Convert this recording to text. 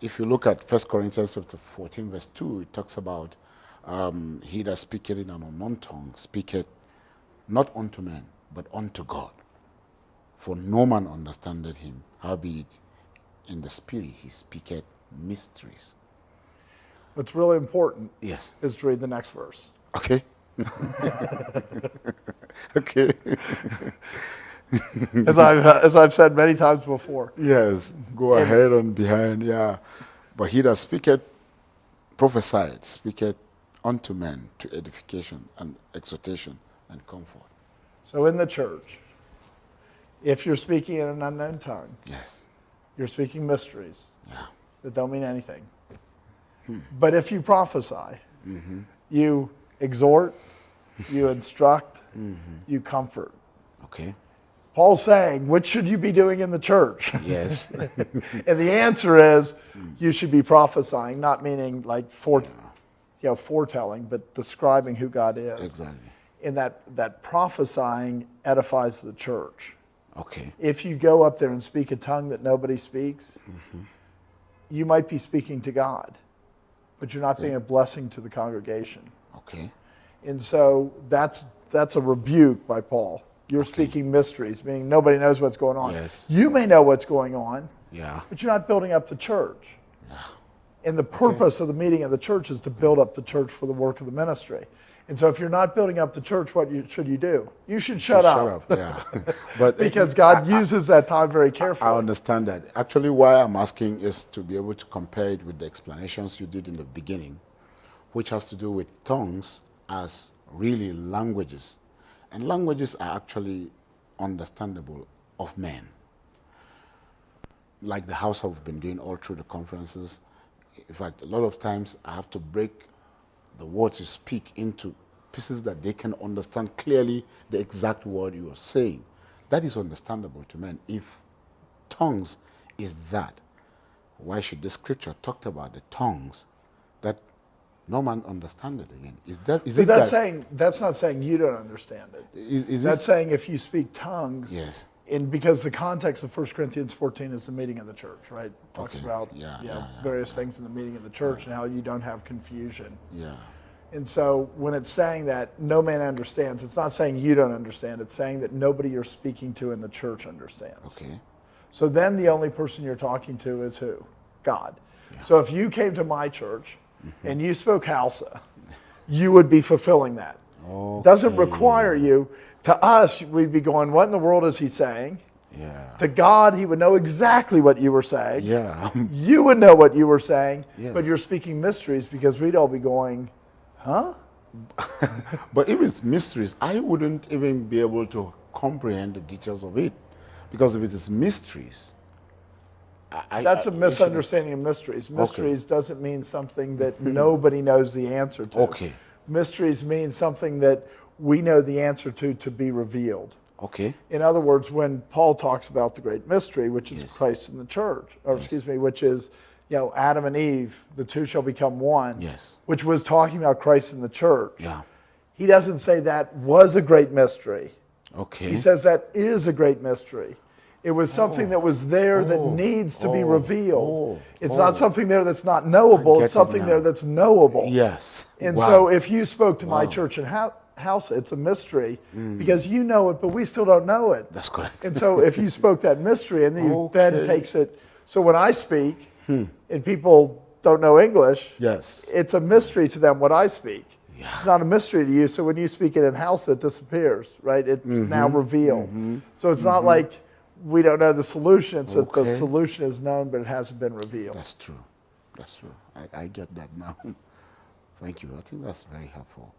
if you look at 1 Corinthians chapter 14, verse 2, it talks about he that speaketh in an unknown tongue speaketh not unto men, but unto God. For no man understandeth him, howbeit in the spirit he speaketh mysteries. What's really important Yes. is to read the next verse. Okay. Okay. As I've said many times before. Yes. Go ahead and behind, yeah. But he that speaketh, prophesied, speaketh unto men to edification and exhortation and comfort. So in the church, if you're speaking in an unknown tongue, Yes. you're speaking mysteries Yeah. that don't mean anything. But if you prophesy, you exhort, you instruct, you comfort. Okay. Paul's saying, what should you be doing in the church? Yes. And the answer is, you should be prophesying, not meaning like foretelling, but describing who God is. Exactly. And that prophesying edifies the church. Okay. If you go up there and speak a tongue that nobody speaks, you might be speaking to God, but you're not being a blessing to the congregation. Okay. And so that's a rebuke by Paul. You're speaking mysteries, meaning nobody knows what's going on. Yes. You may know what's going on, Yeah. but you're not building up the church. Yeah. And the purpose of the meeting of the church is to build up the church for the work of the ministry. And so if you're not building up the church, what should you do? You should shut up. Shut up, yeah. But Because God uses that time very carefully. I understand that. Actually, why I'm asking is to be able to compare it with the explanations you did in the beginning, which has to do with tongues as really languages. And languages are actually understandable of men. Like the house I've been doing all through the conferences. In fact, a lot of times I have to break the words you speak into pieces that they can understand clearly the exact word you are saying. That is understandable to men. If tongues is that, why should the scripture talk about the tongues that no man understand it again? That's not saying you don't understand it. That's saying if you speak tongues, yes. And because the context of 1 Corinthians 14 is the meeting of the church, right? Talks about various things in the meeting of the church and how you don't have confusion. Yeah. And so when it's saying that no man understands, it's not saying you don't understand. It's saying that nobody you're speaking to in the church understands. Okay. So then the only person you're talking to is who? God. Yeah. So if you came to my church and you spoke Hausa, you would be fulfilling that. Okay. Doesn't require you. To us, we'd be going, what in the world is he saying? Yeah. To God, he would know exactly what you were saying. Yeah. You would know what you were saying, yes. But you're speaking mysteries because we'd all be going, huh? But if it's mysteries, I wouldn't even be able to comprehend the details of it. Because if it is mysteries, that's a misunderstanding of mysteries. Mysteries doesn't mean something that nobody knows the answer to. Okay. Mysteries mean something that we know the answer to be revealed. Okay. In other words, when Paul talks about the great mystery, which is Christ in the church, or which is, Adam and Eve, the two shall become one. Yes. Which was talking about Christ in the church. Yeah. He doesn't say that was a great mystery. Okay. He says that is a great mystery. It was something that was there that needs to be revealed. It's not something there that's not knowable. It's something there that's knowable. Yes. And so if you spoke to my church in house, it's a mystery because you know it, but we still don't know it. That's correct. And so if you spoke that mystery and then you then takes it. So when I speak and people don't know English, it's a mystery to them what I speak. Yeah. It's not a mystery to you. So when you speak it in house, it disappears, right? It's now revealed. So it's not like we don't know the solution. It's that the solution is known, but it hasn't been revealed. That's true. That's true. I get that now. Thank you. I think that's very helpful.